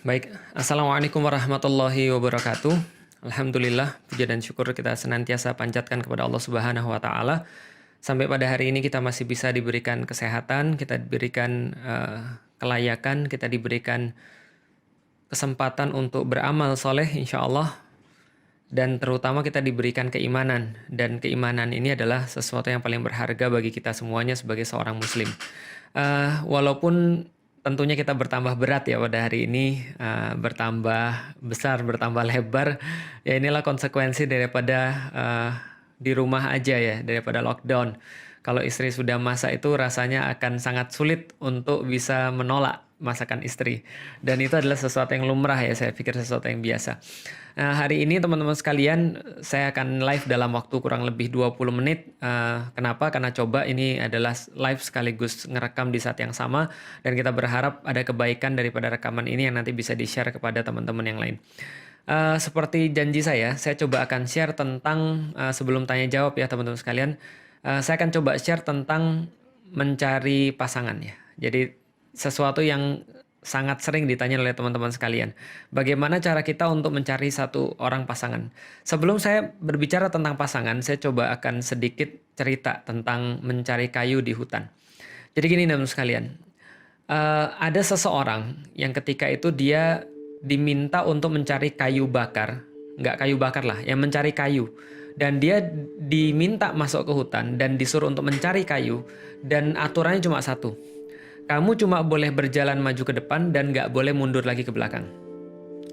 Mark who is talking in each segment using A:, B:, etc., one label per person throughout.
A: Baik, Assalamualaikum warahmatullahi wabarakatuh. Alhamdulillah, puja dan syukur kita senantiasa panjatkan kepada Allah Subhanahu wa Ta'ala. Sampai pada hari ini kita masih bisa diberikan kesehatan, kita diberikan kelayakan, kita diberikan kesempatan untuk beramal soleh, insya Allah. Dan terutama kita diberikan keimanan. Dan keimanan ini adalah sesuatu yang paling berharga bagi kita semuanya sebagai seorang muslim. Walaupun tentunya kita bertambah berat ya pada hari ini, bertambah besar, bertambah lebar. Ya inilah konsekuensi daripada di rumah aja ya, daripada lockdown. Kalau istri sudah masak itu rasanya akan sangat sulit untuk bisa menolak masakan istri. Dan itu adalah sesuatu yang lumrah ya, saya pikir sesuatu yang biasa. Nah, hari ini teman-teman sekalian, saya akan live dalam waktu kurang lebih 20 menit. Kenapa? Karena coba ini adalah live sekaligus ngerekam di saat yang sama. Dan kita berharap ada kebaikan daripada rekaman ini yang nanti bisa di-share kepada teman-teman yang lain. Seperti janji saya coba akan share tentang, sebelum tanya jawab ya teman-teman sekalian, saya akan coba share tentang mencari pasangan ya. Jadi sesuatu yang sangat sering ditanya oleh teman-teman sekalian. Bagaimana cara kita untuk mencari satu orang pasangan? Sebelum saya berbicara tentang pasangan, saya coba akan sedikit cerita tentang mencari kayu di hutan. Jadi gini teman-teman sekalian, ada seseorang yang ketika itu dia diminta untuk mencari kayu bakar, nggak kayu bakar lah, yang mencari kayu. Dan dia diminta masuk ke hutan dan disuruh untuk mencari kayu, dan aturannya cuma satu. Kamu cuma boleh berjalan maju ke depan dan nggak boleh mundur lagi ke belakang.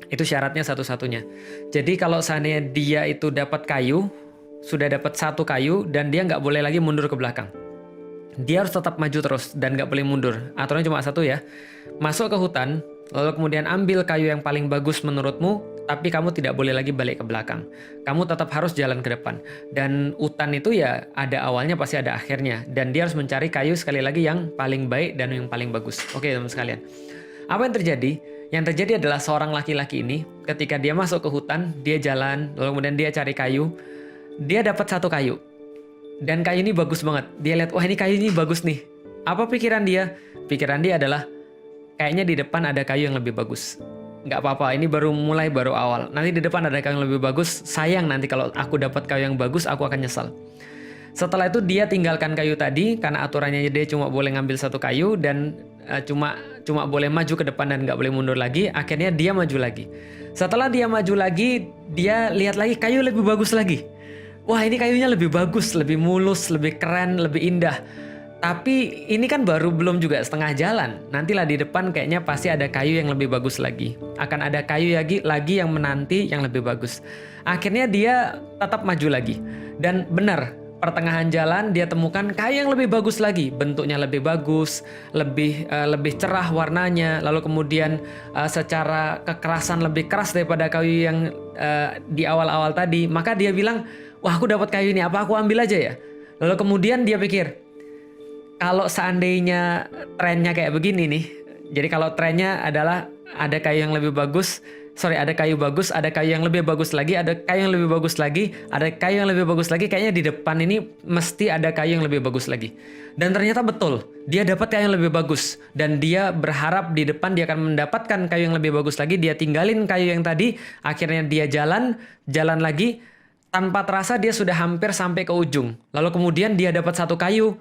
A: Itu syaratnya satu-satunya. Jadi kalau seandainya dia itu dapat kayu, sudah dapat satu kayu dan dia nggak boleh lagi mundur ke belakang. Dia harus tetap maju terus dan nggak boleh mundur. Aturannya cuma satu ya. Masuk ke hutan, lalu kemudian ambil kayu yang paling bagus menurutmu, tapi kamu tidak boleh lagi balik ke belakang. Kamu tetap harus jalan ke depan. Dan hutan itu ya ada awalnya pasti ada akhirnya. Dan dia harus mencari kayu sekali lagi yang paling baik dan yang paling bagus. Oke teman sekalian. Apa yang terjadi? Yang terjadi adalah seorang laki-laki ini ketika dia masuk ke hutan, dia jalan, lalu kemudian dia cari kayu. Dia dapat satu kayu. Dan kayu ini bagus banget. Dia lihat, wah ini kayu ini bagus nih. Apa pikiran dia? Pikiran dia adalah, kayaknya di depan ada kayu yang lebih bagus. Nggak apa-apa, ini baru mulai, baru awal. Nanti di depan ada kayu yang lebih bagus, sayang nanti kalau aku dapat kayu yang bagus, aku akan nyesal. Setelah itu dia tinggalkan kayu tadi, karena aturannya dia cuma boleh ngambil satu kayu, dan cuma boleh maju ke depan dan nggak boleh mundur lagi. Akhirnya dia maju lagi. Setelah dia maju lagi, dia lihat lagi kayu lebih bagus lagi. Wah ini kayunya lebih bagus, lebih mulus, lebih keren, lebih indah. Tapi ini kan baru belum juga setengah jalan. Nantilah di depan kayaknya pasti ada kayu yang lebih bagus lagi. Akan ada kayu lagi yang menanti yang lebih bagus. Akhirnya dia tetap maju lagi. Dan benar, pertengahan jalan dia temukan kayu yang lebih bagus lagi. Bentuknya lebih bagus, lebih cerah warnanya. Lalu kemudian secara kekerasan lebih keras daripada kayu yang di awal-awal tadi. Maka dia bilang, wah aku dapat kayu ini, apa aku ambil aja ya? Lalu kemudian dia pikir, kalau seandainya trennya kayak begini nih, jadi kalau trennya adalah ada kayu yang lebih bagus, ada kayu bagus, ada kayu yang lebih bagus lagi, ada kayu yang lebih bagus lagi, ada kayu yang lebih bagus lagi, kayaknya di depan ini mesti ada kayu yang lebih bagus lagi. Dan ternyata betul, dia dapat kayu yang lebih bagus. Dan dia berharap di depan dia akan mendapatkan kayu yang lebih bagus lagi, dia tinggalin kayu yang tadi, akhirnya dia jalan lagi, tanpa terasa dia sudah hampir sampai ke ujung. Lalu kemudian dia dapat satu kayu,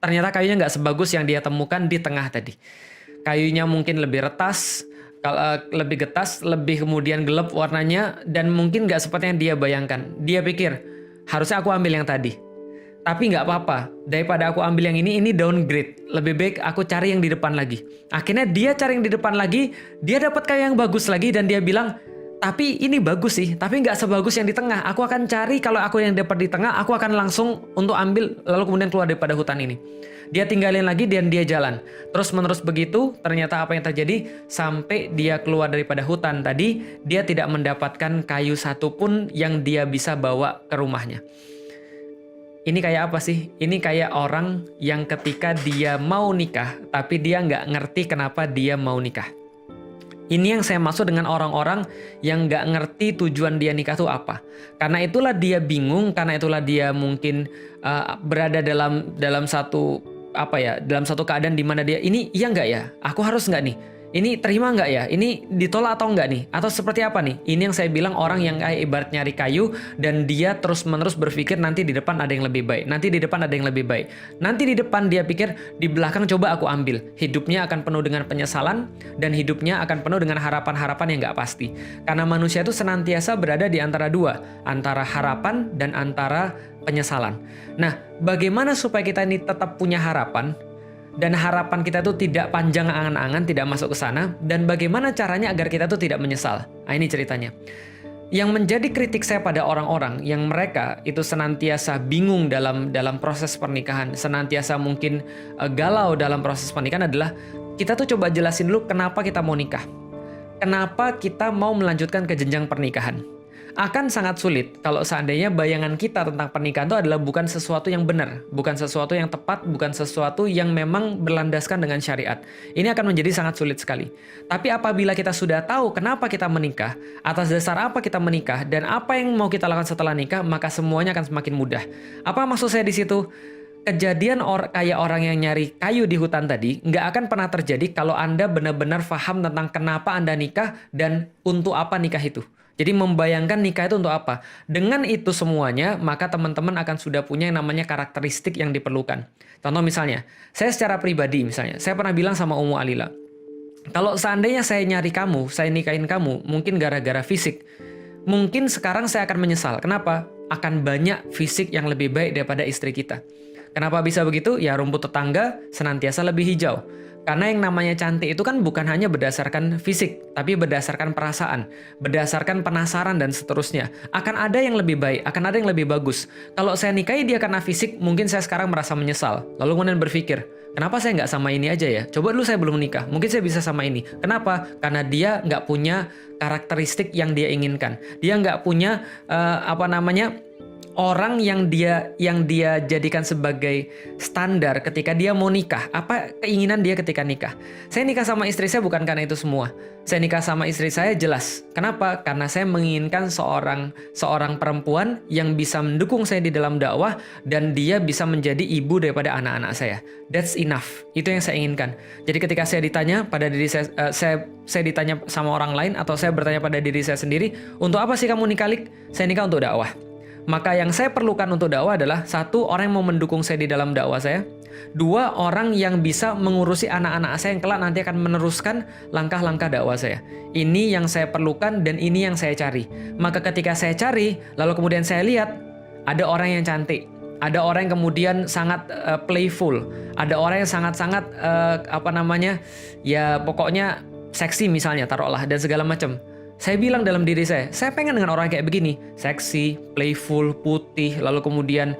A: ternyata kayunya nggak sebagus yang dia temukan di tengah tadi. Kayunya mungkin lebih retas, lebih getas, lebih kemudian gelap warnanya, dan mungkin nggak seperti yang dia bayangkan. Dia pikir, harusnya aku ambil yang tadi. Tapi nggak apa-apa, daripada aku ambil yang ini downgrade. Lebih baik aku cari yang di depan lagi. Akhirnya dia cari yang di depan lagi, dia dapat kayu yang bagus lagi, dan dia bilang, tapi ini bagus sih, tapi nggak sebagus yang di tengah. Aku akan cari, kalau aku yang dapat di tengah, aku akan langsung untuk ambil, lalu kemudian keluar daripada hutan ini. Dia tinggalin lagi dan dia jalan. Terus menerus begitu, ternyata apa yang terjadi? Sampai dia keluar daripada hutan tadi, dia tidak mendapatkan kayu satupun yang dia bisa bawa ke rumahnya. Ini kayak apa sih? Ini kayak orang yang ketika dia mau nikah, tapi dia nggak ngerti kenapa dia mau nikah. Ini yang saya maksud dengan orang-orang yang nggak ngerti tujuan dia nikah itu apa. Karena itulah dia bingung, karena itulah dia mungkin berada dalam satu dalam satu keadaan di mana dia ini iya nggak ya? Aku harus nggak nih? Ini terima nggak ya? Ini ditolak atau nggak nih? Atau seperti apa nih? Ini yang saya bilang orang yang kayak ibarat nyari kayu dan dia terus-menerus berpikir nanti di depan ada yang lebih baik. Nanti di depan ada yang lebih baik. Nanti di depan dia pikir di belakang coba aku ambil. Hidupnya akan penuh dengan penyesalan dan hidupnya akan penuh dengan harapan-harapan yang nggak pasti. Karena manusia itu senantiasa berada di antara dua. Antara harapan dan antara penyesalan. Nah, bagaimana supaya kita ini tetap punya harapan? Dan harapan kita tuh tidak panjang angan-angan, tidak masuk ke sana. Dan bagaimana caranya agar kita tuh tidak menyesal? Nah, ini ceritanya. Yang menjadi kritik saya pada orang-orang yang mereka itu senantiasa bingung dalam proses pernikahan, senantiasa mungkin galau dalam proses pernikahan adalah kita tuh coba jelasin dulu kenapa kita mau nikah. Kenapa kita mau melanjutkan ke jenjang pernikahan. Akan sangat sulit kalau seandainya bayangan kita tentang pernikahan itu adalah bukan sesuatu yang benar, bukan sesuatu yang tepat, bukan sesuatu yang memang berlandaskan dengan syariat. Ini akan menjadi sangat sulit sekali. Tapi apabila kita sudah tahu kenapa kita menikah, atas dasar apa kita menikah, dan apa yang mau kita lakukan setelah nikah, maka semuanya akan semakin mudah. Apa maksud saya di situ? Kejadian kayak orang yang nyari kayu di hutan tadi nggak akan pernah terjadi kalau Anda benar-benar paham tentang kenapa Anda nikah dan untuk apa nikah itu. Jadi membayangkan nikah itu untuk apa. Dengan itu semuanya, maka teman-teman akan sudah punya yang namanya karakteristik yang diperlukan. Contoh misalnya, saya secara pribadi misalnya, saya pernah bilang sama Ummu Alila, kalau seandainya saya nyari kamu, saya nikahin kamu, mungkin gara-gara fisik. Mungkin sekarang saya akan menyesal. Kenapa? Akan banyak fisik yang lebih baik daripada istri kita. Kenapa bisa begitu? Ya rumput tetangga senantiasa lebih hijau. Karena yang namanya cantik itu kan bukan hanya berdasarkan fisik, tapi berdasarkan perasaan, berdasarkan penasaran dan seterusnya. Akan ada yang lebih baik, akan ada yang lebih bagus. Kalau saya nikahi dia karena fisik, mungkin saya sekarang merasa menyesal. Lalu kemudian berpikir, kenapa saya nggak sama ini aja ya? Coba dulu saya belum menikah, mungkin saya bisa sama ini. Kenapa? Karena dia nggak punya karakteristik yang dia inginkan. Dia nggak punya orang yang dia jadikan sebagai standar ketika dia mau nikah. Apa keinginan dia ketika nikah? Saya nikah sama istri saya bukan karena itu semua. Saya nikah sama istri saya jelas. Kenapa? Karena saya menginginkan seorang perempuan yang bisa mendukung saya di dalam dakwah dan dia bisa menjadi ibu daripada anak-anak saya. That's enough. Itu yang saya inginkan. Jadi ketika saya ditanya pada diri saya ditanya sama orang lain atau saya bertanya pada diri saya sendiri, untuk apa sih kamu nikah, Lik? Saya nikah untuk dakwah. Maka yang saya perlukan untuk dakwah adalah satu, orang yang mau mendukung saya di dalam dakwah saya. Dua, orang yang bisa mengurusi anak-anak saya yang kelak nanti akan meneruskan langkah-langkah dakwah saya. Ini yang saya perlukan dan ini yang saya cari. Maka ketika saya cari, lalu kemudian saya lihat, ada orang yang cantik. Ada orang yang kemudian sangat playful. Ada orang yang sangat-sangat, ya pokoknya seksi misalnya, taruhlah, dan segala macam. Saya bilang dalam diri saya pengen dengan orang kayak begini, seksi, playful, putih, lalu kemudian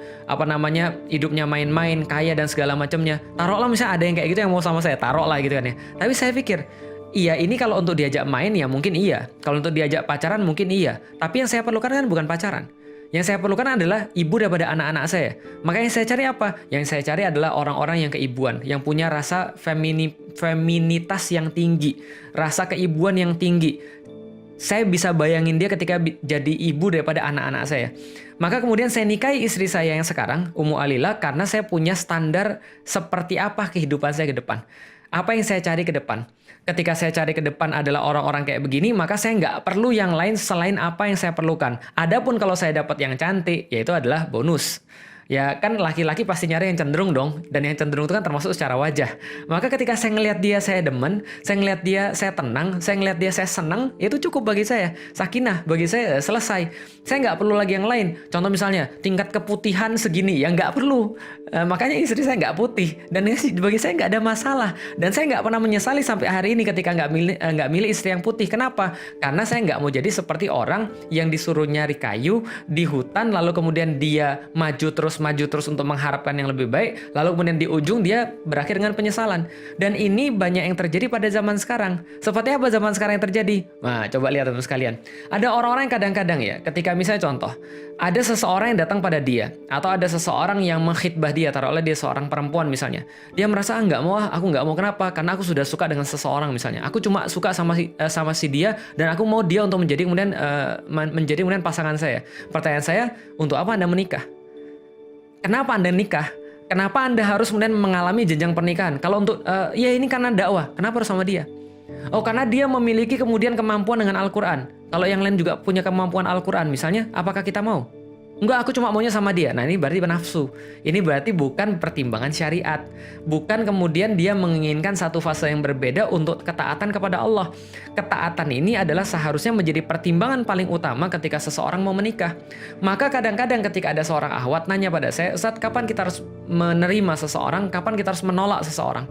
A: hidupnya main-main, kaya dan segala macamnya. Taruhlah misalnya ada yang kayak gitu yang mau sama saya, taruhlah gitu kan ya. Tapi saya pikir, iya ini kalau untuk diajak main ya mungkin iya, kalau untuk diajak pacaran mungkin iya. Tapi yang saya perlukan kan bukan pacaran. Yang saya perlukan adalah ibu daripada anak-anak saya. Maka yang saya cari apa? Yang saya cari adalah orang-orang yang keibuan, yang punya rasa feminitas yang tinggi, rasa keibuan yang tinggi. Saya bisa bayangin dia ketika jadi ibu daripada anak-anak saya. Maka kemudian saya nikahi istri saya yang sekarang, Ummu Alila, karena saya punya standar seperti apa kehidupan saya ke depan. Apa yang saya cari ke depan. Ketika saya cari ke depan adalah orang-orang kayak begini, maka saya nggak perlu yang lain selain apa yang saya perlukan. Adapun kalau saya dapat yang cantik, yaitu adalah bonus. Ya kan laki-laki pasti nyari yang cenderung dong. Dan yang cenderung itu kan termasuk secara wajah. Maka ketika saya ngelihat dia saya demen, saya ngelihat dia saya tenang, saya ngelihat dia saya senang, itu cukup bagi saya. Sakinah bagi saya selesai. Saya nggak perlu lagi yang lain. Contoh misalnya tingkat keputihan segini, ya nggak perlu. Makanya istri saya nggak putih. Dan bagi saya nggak ada masalah. Dan saya nggak pernah menyesali sampai hari ini ketika nggak milih istri yang putih. Kenapa? Karena saya nggak mau jadi seperti orang yang disuruh nyari kayu di hutan, lalu kemudian dia maju terus untuk mengharapkan yang lebih baik, lalu kemudian di ujung dia berakhir dengan penyesalan. Dan ini banyak yang terjadi pada zaman sekarang. Seperti apa zaman sekarang yang terjadi? Nah, coba lihat teman sekalian. Ada orang-orang yang kadang-kadang ya, ketika misalnya contoh, ada seseorang yang datang pada dia, atau ada seseorang yang mengkhitbah dia, taruhlah dia seorang perempuan misalnya. Dia merasa, aku nggak mau, kenapa? Karena aku sudah suka dengan seseorang misalnya. Aku cuma suka sama si dia, dan aku mau dia untuk menjadi kemudian pasangan saya. Pertanyaan saya, untuk apa Anda menikah? Kenapa Anda nikah? Kenapa Anda harus kemudian mengalami jenjang pernikahan? Kalau untuk, ya ini karena dakwah, kenapa harus sama dia? Oh, karena dia memiliki kemudian kemampuan dengan Al-Quran. Kalau yang lain juga punya kemampuan Al-Quran misalnya, apakah kita mau? Enggak, aku cuma maunya sama dia. Nah, ini berarti nafsu. Ini berarti bukan pertimbangan syariat. Bukan kemudian dia menginginkan satu fase yang berbeda untuk ketaatan kepada Allah. Ketaatan ini adalah seharusnya menjadi pertimbangan paling utama ketika seseorang mau menikah. Maka kadang-kadang ketika ada seorang akhwat nanya pada saya, Ustaz, kapan kita harus menerima seseorang? Kapan kita harus menolak seseorang?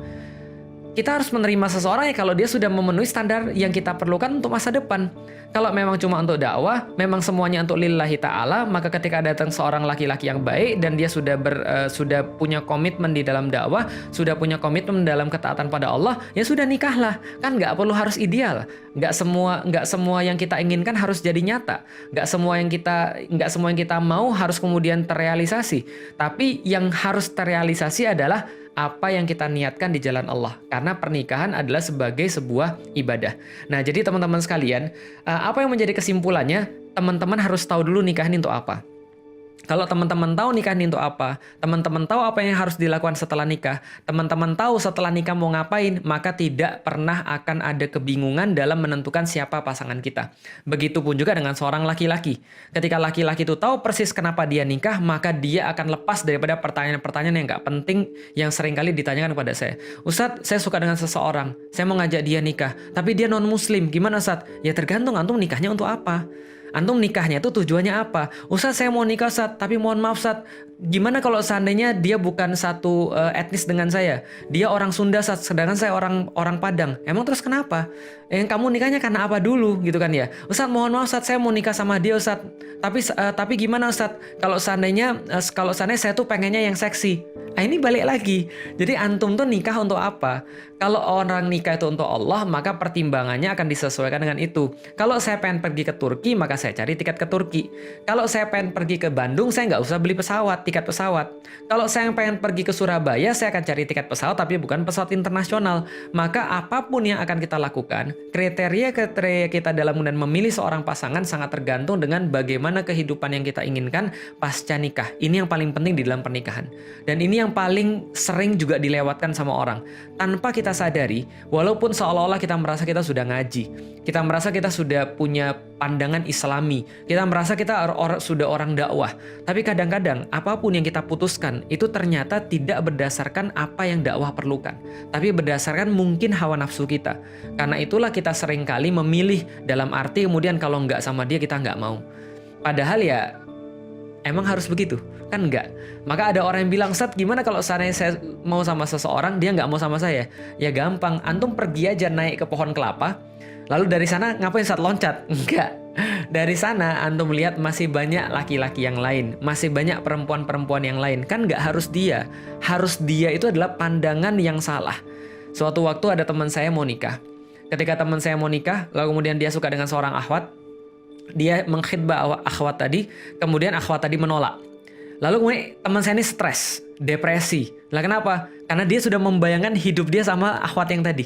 A: Kita harus menerima seseorang ya kalau dia sudah memenuhi standar yang kita perlukan untuk masa depan. Kalau memang cuma untuk dakwah, memang semuanya untuk lillahi ta'ala, maka ketika datang seorang laki-laki yang baik dan dia sudah punya komitmen di dalam dakwah, sudah punya komitmen dalam ketaatan pada Allah, ya sudah nikahlah. Kan nggak perlu harus ideal. Nggak semua yang kita inginkan harus jadi nyata. Nggak semua yang kita mau harus kemudian terrealisasi. Tapi yang harus terrealisasi adalah apa yang kita niatkan di jalan Allah. Karena pernikahan adalah sebagai sebuah ibadah. Nah, jadi teman-teman sekalian, apa yang menjadi kesimpulannya? Teman-teman harus tahu dulu nikah ini untuk apa. Kalau teman-teman tahu nikah ini untuk apa, teman-teman tahu apa yang harus dilakukan setelah nikah, teman-teman tahu setelah nikah mau ngapain, maka tidak pernah akan ada kebingungan dalam menentukan siapa pasangan kita. Begitupun juga dengan seorang laki-laki. Ketika laki-laki itu tahu persis kenapa dia nikah, maka dia akan lepas daripada pertanyaan-pertanyaan yang nggak penting yang seringkali ditanyakan kepada saya. Ustadz, saya suka dengan seseorang, saya mau ngajak dia nikah, tapi dia non-muslim, gimana Ustadz? Ya tergantung antum nikahnya untuk apa. Antum nikahnya itu tujuannya apa? Ustaz, saya mau nikah Ustaz, tapi mohon maaf Ustaz, gimana kalau seandainya dia bukan satu etnis dengan saya? Dia orang Sunda Ustaz, sedangkan saya orang Padang. Emang terus kenapa? Yang kamu nikahnya karena apa dulu gitu kan ya? Ustaz, mohon maaf Ustaz, saya mau nikah sama dia Ustaz. Tapi gimana Ustaz? Kalau seandainya saya tuh pengennya yang seksi. Nah, ini balik lagi. Jadi antum tuh nikah untuk apa? Kalau orang nikah itu untuk Allah, maka pertimbangannya akan disesuaikan dengan itu. Kalau saya pengen pergi ke Turki, maka saya cari tiket ke Turki. Kalau saya pengen pergi ke Bandung, saya nggak usah beli tiket pesawat. Kalau saya pengen pergi ke Surabaya, saya akan cari tiket pesawat, tapi bukan pesawat internasional. Maka apapun yang akan kita lakukan, kriteria kita dalam dan memilih seorang pasangan sangat tergantung dengan bagaimana kehidupan yang kita inginkan pasca nikah. Ini yang paling penting di dalam pernikahan. Dan ini yang paling sering juga dilewatkan sama orang. Tanpa kita sadari, walaupun seolah-olah kita merasa kita sudah ngaji, kita merasa kita sudah punya pandangan islami, kita merasa kita sudah orang dakwah, tapi kadang-kadang apapun yang kita putuskan itu ternyata tidak berdasarkan apa yang dakwah perlukan, tapi berdasarkan mungkin hawa nafsu kita. Karena itulah kita seringkali memilih dalam arti kemudian kalau nggak sama dia kita nggak mau. Padahal ya emang harus begitu? Kan enggak. Maka ada orang yang bilang, Ustaz, gimana kalau seandainya saya mau sama seseorang, dia nggak mau sama saya? Ya gampang, antum pergi aja naik ke pohon kelapa, lalu dari sana ngapain Ustaz, loncat? Enggak. Dari sana antum lihat masih banyak laki-laki yang lain, masih banyak perempuan-perempuan yang lain. Kan nggak harus dia. Harus dia itu adalah pandangan yang salah. Suatu waktu ada teman saya mau nikah. Ketika teman saya mau nikah, lalu kemudian dia suka dengan seorang akhwat, dia mengkhidbah akhwat tadi, kemudian akhwat tadi menolak. Lalu kemudian teman saya ini stres, depresi. Lah kenapa? Karena dia sudah membayangkan hidup dia sama akhwat yang tadi.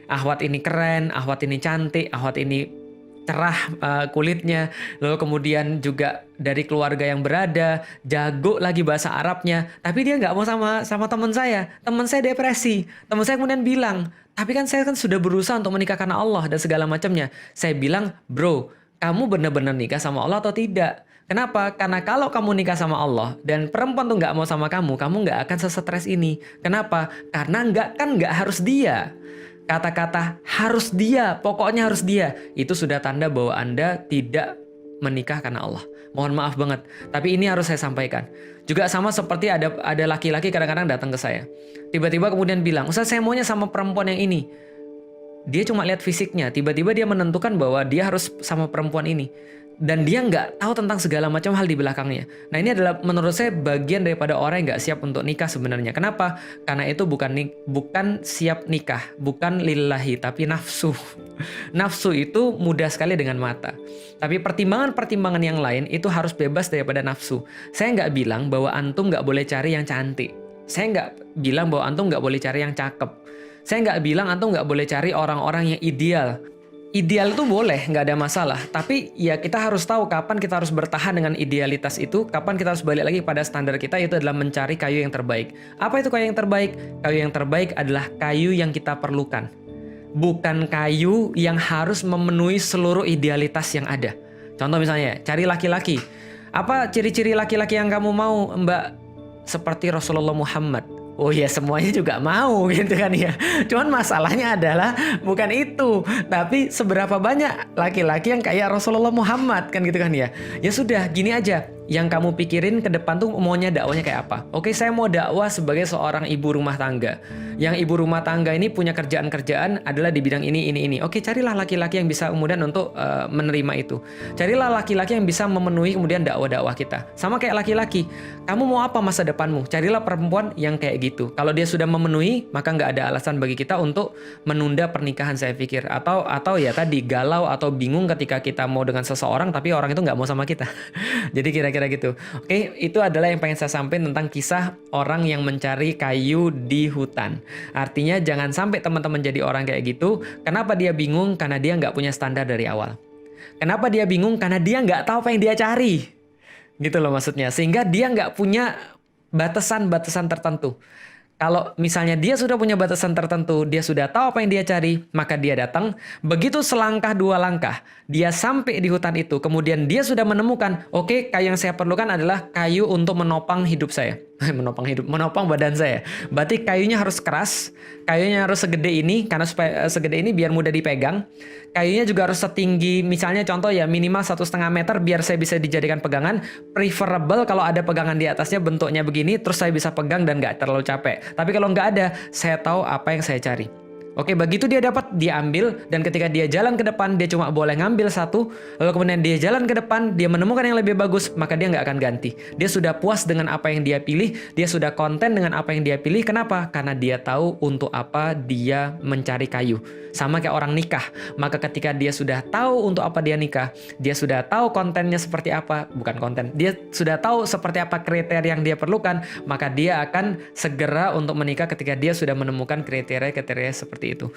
A: Akhwat ini keren, akhwat ini cantik, akhwat ini cerah kulitnya. Lalu kemudian juga dari keluarga yang berada, jago lagi bahasa Arabnya. Tapi dia nggak mau sama teman saya. Teman saya depresi. Teman saya kemudian bilang, tapi kan saya kan sudah berusaha untuk menikah karena Allah dan segala macamnya. Saya bilang, bro, kamu benar-benar nikah sama Allah atau tidak? Kenapa? Karena kalau kamu nikah sama Allah dan perempuan tuh nggak mau sama kamu nggak akan sesetres ini. Kenapa? Karena nggak harus dia. Kata-kata harus dia, pokoknya harus dia, itu sudah tanda bahwa Anda tidak menikah karena Allah. Mohon maaf banget, tapi ini harus saya sampaikan. Juga sama seperti ada laki-laki kadang-kadang datang ke saya. Tiba-tiba kemudian bilang, Ustaz, saya maunya sama perempuan yang ini. Dia cuma lihat fisiknya, tiba-tiba dia menentukan bahwa dia harus sama perempuan ini. Dan dia nggak tahu tentang segala macam hal di belakangnya. Nah, ini adalah menurut saya bagian daripada orang yang nggak siap untuk nikah sebenarnya. Kenapa? Karena itu bukan siap nikah, bukan lillahi, tapi nafsu. Nafsu itu mudah sekali dengan mata. Tapi pertimbangan-pertimbangan yang lain itu harus bebas daripada nafsu. Saya nggak bilang bahwa antum nggak boleh cari yang cantik. Saya nggak bilang bahwa antum nggak boleh cari yang cakep. Saya nggak bilang antum nggak boleh cari orang-orang yang ideal. Ideal itu boleh, nggak ada masalah. Tapi ya kita harus tahu kapan kita harus bertahan dengan idealitas itu, kapan kita harus balik lagi pada standar kita, yaitu adalah mencari kayu yang terbaik. Apa itu kayu yang terbaik? Kayu yang terbaik adalah kayu yang kita perlukan. bukan kayu yang harus memenuhi seluruh idealitas yang ada. Contoh misalnya, cari laki-laki. Apa ciri-ciri laki-laki yang kamu mau, Mbak? Seperti Rasulullah Muhammad. Oh ya, semuanya juga mau gitu kan ya. Cuman masalahnya adalah bukan itu, tapi seberapa banyak laki-laki yang kayak Rasulullah Muhammad kan gitu kan ya. Ya sudah, gini aja. Yang kamu pikirin ke depan tuh maunya dakwanya kayak apa? Oke, saya mau dakwah sebagai seorang ibu rumah tangga. Yang ibu rumah tangga ini punya kerjaan-kerjaan adalah di bidang ini. Oke, carilah laki-laki yang bisa kemudian untuk menerima itu. Carilah laki-laki yang bisa memenuhi kemudian dakwah-dakwah kita. Sama kayak laki-laki. Kamu mau apa masa depanmu? Carilah perempuan yang kayak gitu. Kalau dia sudah memenuhi, maka nggak ada alasan bagi kita untuk menunda pernikahan, saya pikir. Atau ya tadi galau atau bingung ketika kita mau dengan seseorang tapi orang itu nggak mau sama kita. Jadi kira-kira gitu. Oke, itu adalah yang pengen saya sampaikan tentang kisah orang yang mencari kayu di hutan. Artinya jangan sampai teman-teman jadi orang kayak gitu. Kenapa dia bingung? Karena dia nggak punya standar dari awal. Kenapa dia bingung? Karena dia nggak tahu apa yang dia cari. Gitu loh maksudnya. Sehingga dia nggak punya batasan-batasan tertentu. Kalau misalnya dia sudah punya batasan tertentu, dia sudah tahu apa yang dia cari, maka dia datang. Begitu selangkah dua langkah, dia sampai di hutan itu. Kemudian dia sudah menemukan, oke, kayu yang saya perlukan adalah kayu untuk menopang hidup saya. Menopang badan saya. Berarti kayunya harus keras, kayunya harus segede ini, karena supaya segede ini biar mudah dipegang. Kayunya juga harus setinggi, misalnya contoh ya minimal 1,5 meter biar saya bisa dijadikan pegangan. Preferable kalau ada pegangan di atasnya bentuknya begini, terus saya bisa pegang dan nggak terlalu capek. Tapi kalau nggak ada, saya tahu apa yang saya cari. Oke, begitu dia dapat, dia ambil, dan ketika dia jalan ke depan, dia cuma boleh ngambil satu, lalu kemudian dia jalan ke depan, dia menemukan yang lebih bagus, maka dia nggak akan ganti. Dia sudah puas dengan apa yang dia pilih, dia sudah konten dengan apa yang dia pilih. Kenapa? Karena dia tahu untuk apa dia mencari kayu. Sama kayak orang nikah, maka ketika dia sudah tahu untuk apa dia nikah, dia sudah tahu kontennya seperti apa, bukan konten, dia sudah tahu seperti apa kriteria yang dia perlukan, maka dia akan segera untuk menikah ketika dia sudah menemukan kriteria-kriteria seperti itu.